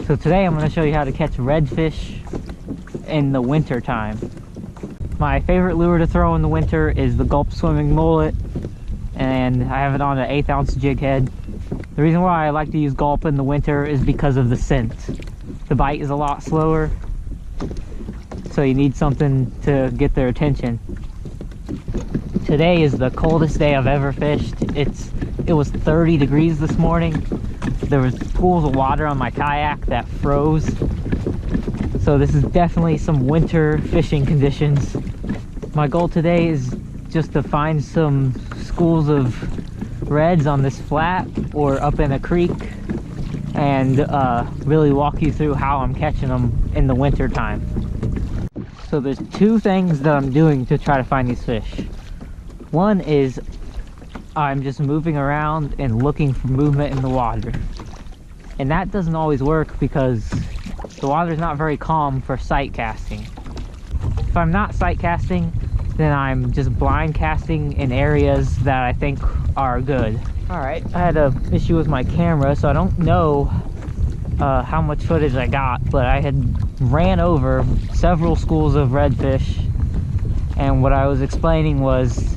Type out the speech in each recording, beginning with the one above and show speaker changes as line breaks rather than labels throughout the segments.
So today I'm going to show you how to catch redfish in the winter time. My favorite lure to throw in the winter is the gulp swimming mullet, and I have it on an 1/8 ounce jig head. The reason why I like to use gulp in the winter is because of the scent. The bite is a lot slower, so you need something to get their attention. Today is the coldest day I've ever fished. It was 30 degrees this morning. There was pools of water on my kayak that froze. So this is definitely some winter fishing conditions. My goal today is just to find some schools of reds on this flat or up in a creek, and really walk you through how I'm catching them in the winter time. So there's two things that I'm doing to try to find these fish. One is I'm just moving around and looking for movement in the water. And that doesn't always work because the water is not very calm for sight casting. If I'm not sight casting, then I'm just blind casting in areas that I think are good. Alright, I had an issue with my camera, so I don't know how much footage I got, but I had ran over several schools of redfish, and what I was explaining was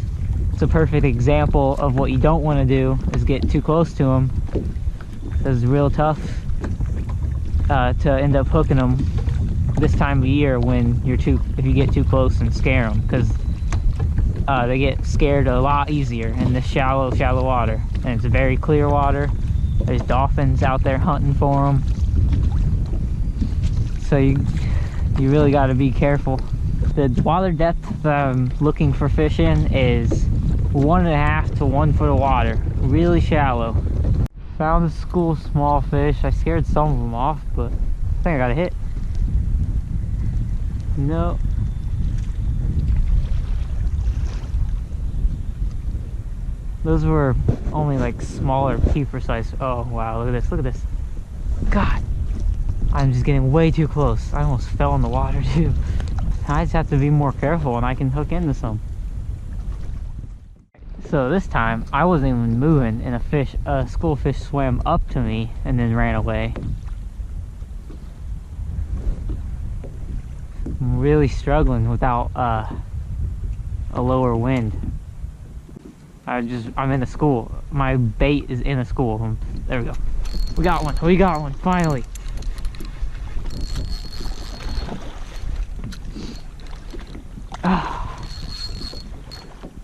it's a perfect example of what you don't want to do is get too close to them. It's real tough to end up hooking them this time of year when if you get too close and scare them, because they get scared a lot easier in this shallow water, and it's very clear water. There's dolphins out there hunting for them, so you really got to be careful. The water depth that I'm looking for fish in is 1.5 to 1 foot of water, really shallow. Found a school of small fish. I scared some of them off, but I think I got a hit. No. Those were only like smaller keeper size. Oh wow, look at this, look at this. God, I'm just getting way too close. I almost fell in the water too. I just have to be more careful and I can hook into some. So this time, I wasn't even moving, and a school fish swam up to me and then ran away. I'm really struggling without a lower wind. I'm in a school. My bait is in a school. There we go. We got one, finally.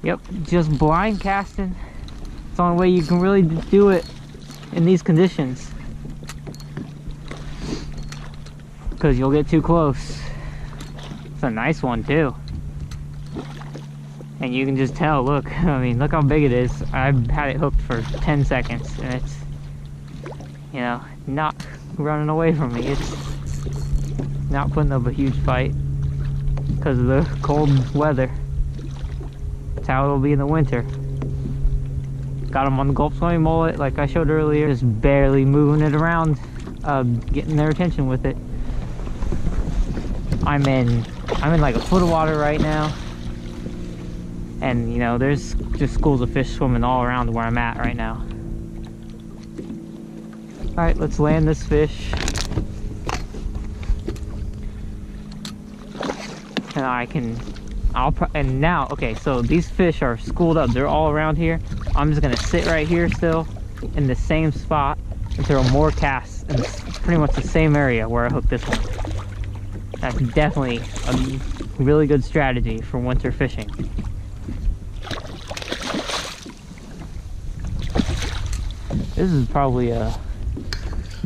Yep, just blind casting. It's the only way you can really do it in these conditions, because you'll get too close. It's a nice one too, and you can just tell. Look, I mean, look how big it is. I've had it hooked for 10 seconds and it's, you know, not running away from me. It's not putting up a huge fight because of the cold weather. That's how it'll be in the winter. Got them on the gulp swimming mullet like I showed earlier, just barely moving it around, getting their attention with it. I'm in like a foot of water right now, and you know, there's just schools of fish swimming all around where I'm at right now. All right, let's land this fish, and and now, okay, so these fish are schooled up. They're all around here. I'm just gonna sit right here still in the same spot and throw more casts in pretty much the same area where I hooked this one. That's definitely a really good strategy for winter fishing. This is probably a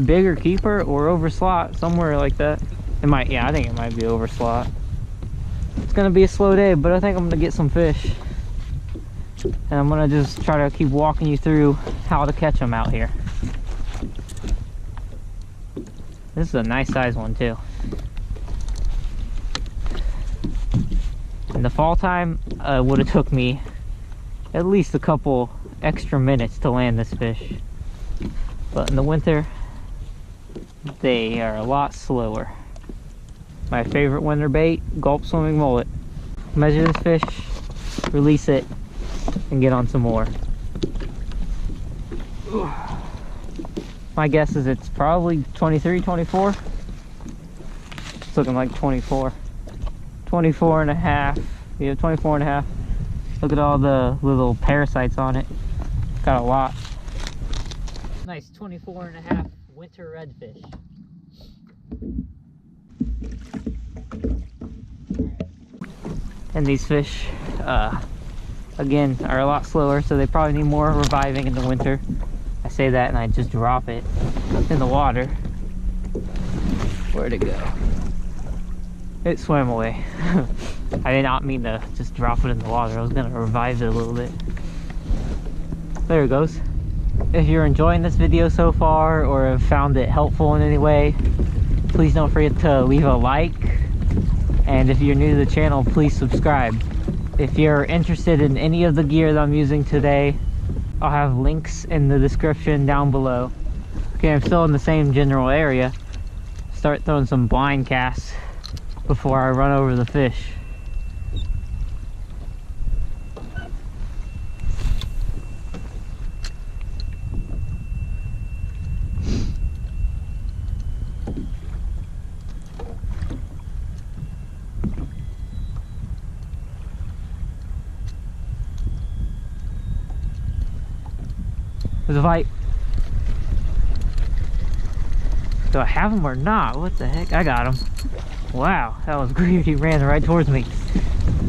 bigger keeper or over slot, somewhere like that. It might, yeah, I think it might be over slot. It's gonna be a slow day, but I think I'm gonna get some fish, and I'm gonna just try to keep walking you through how to catch them out here. This is a nice size one too. In the fall time, it would have took me at least a couple extra minutes to land this fish, but in the winter they are a lot slower. My favorite winter bait, gulp swimming mullet. Measure this fish, release it, and get on some more. My guess is it's probably 23, 24. It's looking like 24. 24 and a half. Yeah, 24 and a half. Look at all the little parasites on it. Got a lot. Nice 24 and a half winter redfish. And these fish, again, are a lot slower, so they probably need more reviving in the winter. I say that and I just drop it in the water. Where'd it go? It swam away. I did not mean to just drop it in the water. I was gonna revive it a little bit. There it goes. If you're enjoying this video so far or have found it helpful in any way, please don't forget to leave a like. And if you're new to the channel, please subscribe. If you're interested in any of the gear that I'm using today, I'll have links in the description down below. Okay, I'm still in the same general area. Start throwing some blind casts before I run over the fish. There's a fight. Do I have him or not? What the heck? I got him. Wow, that was great. He ran right towards me.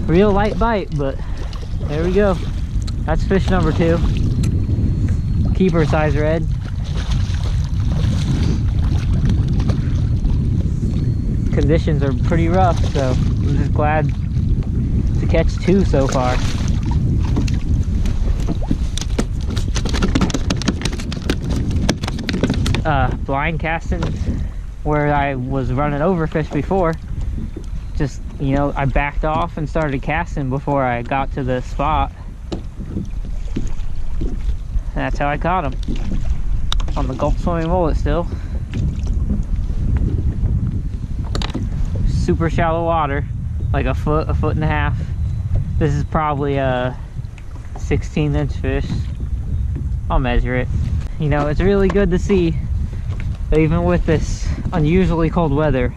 Real light bite, but there we go. That's fish number 2. Keeper size red. Conditions are pretty rough, so I'm just glad to catch 2 so far. Blind casting where I was running over fish before, just, you know, I backed off and started casting before I got to the spot. And that's how I caught him. On the Gulp swimming mullet still. Super shallow water, like a foot and a half. This is probably a 16-inch fish. I'll measure it. You know, it's really good to see that even with this unusually cold weather,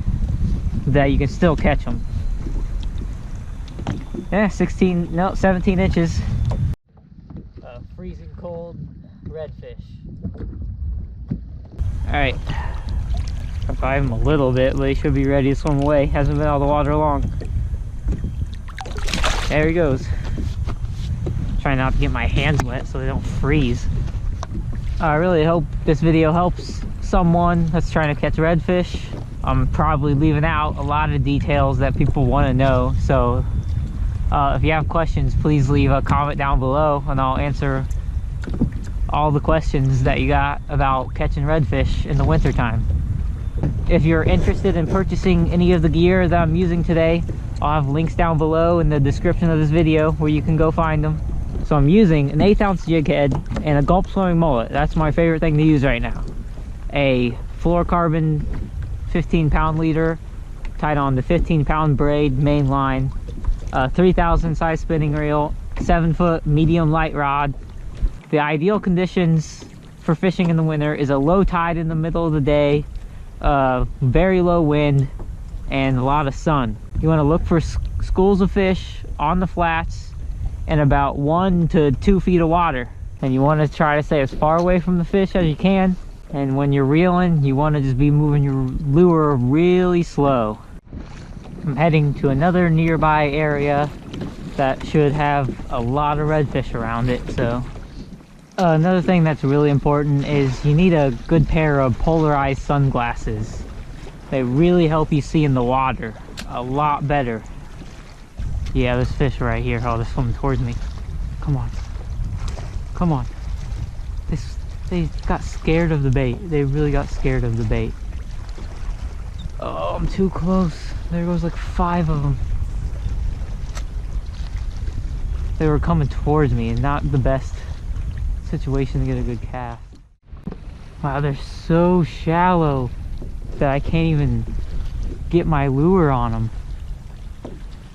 that you can still catch them. Yeah, 17 inches. Freezing cold redfish. Alright, revive him a little bit, but he should be ready to swim away. Hasn't been out of the water long. There he goes. Trying not to get my hands wet so they don't freeze. I really hope this video helps someone that's trying to catch redfish. I'm probably leaving out a lot of details that people want to know, so if you have questions, please leave a comment down below and I'll answer all the questions that you got about catching redfish in the winter time. If you're interested in purchasing any of the gear that I'm using today, I'll have links down below in the description of this video where you can go find them. So I'm using an 1/8 ounce jig head and a Gulp swimming mullet. That's my favorite thing to use right now. A fluorocarbon 15-pound leader tied on the 15-pound braid main line, 3,000 size spinning reel, 7-foot medium light rod. The ideal conditions for fishing in the winter is a low tide in the middle of the day, very low wind, and a lot of sun. You want to look for schools of fish on the flats and about 1 to 2 feet of water. And you want to try to stay as far away from the fish as you can. And when you're reeling, you want to just be moving your lure really slow. I'm heading to another nearby area that should have a lot of redfish around it. So another thing that's really important is you need a good pair of polarized sunglasses. They really help you see in the water a lot better. Yeah, this fish right here. Oh, they're swimming towards me. Come on. Come on. They got scared of the bait. They really got scared of the bait. Oh, I'm too close. There goes like 5 of them. They were coming towards me and not the best situation to get a good cast. Wow, they're so shallow that I can't even get my lure on them.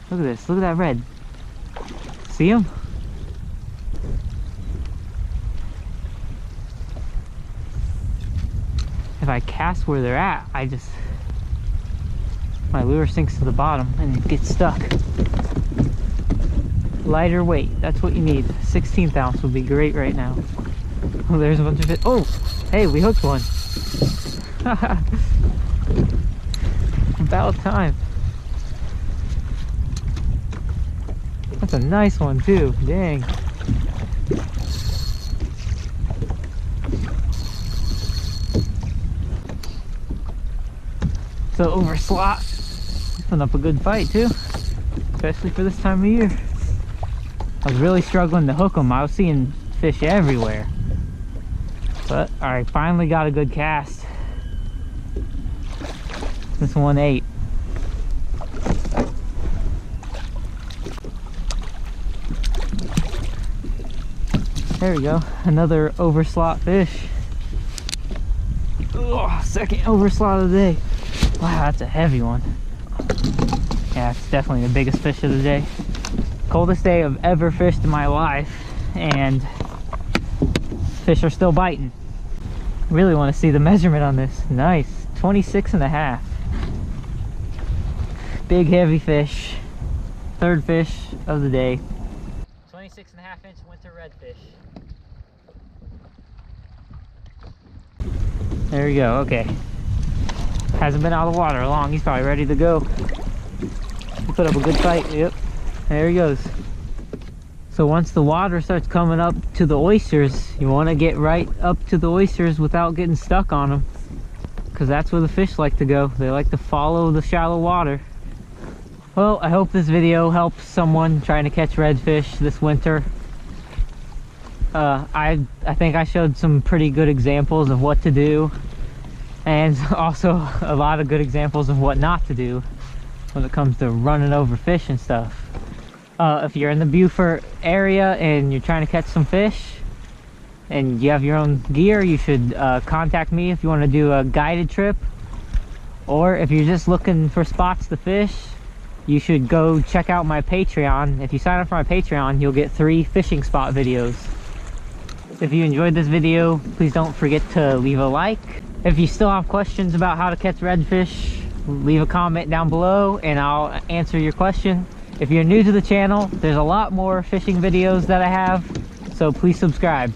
Look at this. Look at that red. See him? if I cast where they're at, my lure sinks to the bottom and it gets stuck. Lighter weight, that's what you need. 16th ounce would be great right now. Oh, there's a bunch of fish. Oh, hey, we hooked one. About time. That's a nice one too, dang. So over slot, putting up a good fight too, especially for this time of year. I was really struggling to hook them. I was seeing fish everywhere. But I finally got a good cast. This one ate. There we go, another overslot fish. Oh, second overslot of the day. Wow, that's a heavy one. Yeah, it's definitely the biggest fish of the day. Coldest day I've ever fished in my life, and fish are still biting. Really want to see the measurement on this. Nice, 26.5. Big heavy fish. Third fish of the day. 26.5-inch winter redfish. There we go, okay. Hasn't been out of the water long, he's probably ready to go. He put up a good fight, yep. There he goes. So once the water starts coming up to the oysters, you want to get right up to the oysters without getting stuck on them, because that's where the fish like to go. They like to follow the shallow water. Well, I hope this video helps someone trying to catch redfish this winter. I think I showed some pretty good examples of what to do, and also a lot of good examples of what not to do when it comes to running over fish and stuff. If you're in the Beaufort area and you're trying to catch some fish and you have your own gear, you should contact me if you want to do a guided trip. Or if you're just looking for spots to fish, you should go check out my Patreon. If you sign up for my Patreon, you'll get 3 fishing spot videos. If you enjoyed this video, please don't forget to leave a like. If you still have questions about how to catch redfish, leave a comment down below and I'll answer your question. If you're new to the channel, there's a lot more fishing videos that I have, so please subscribe.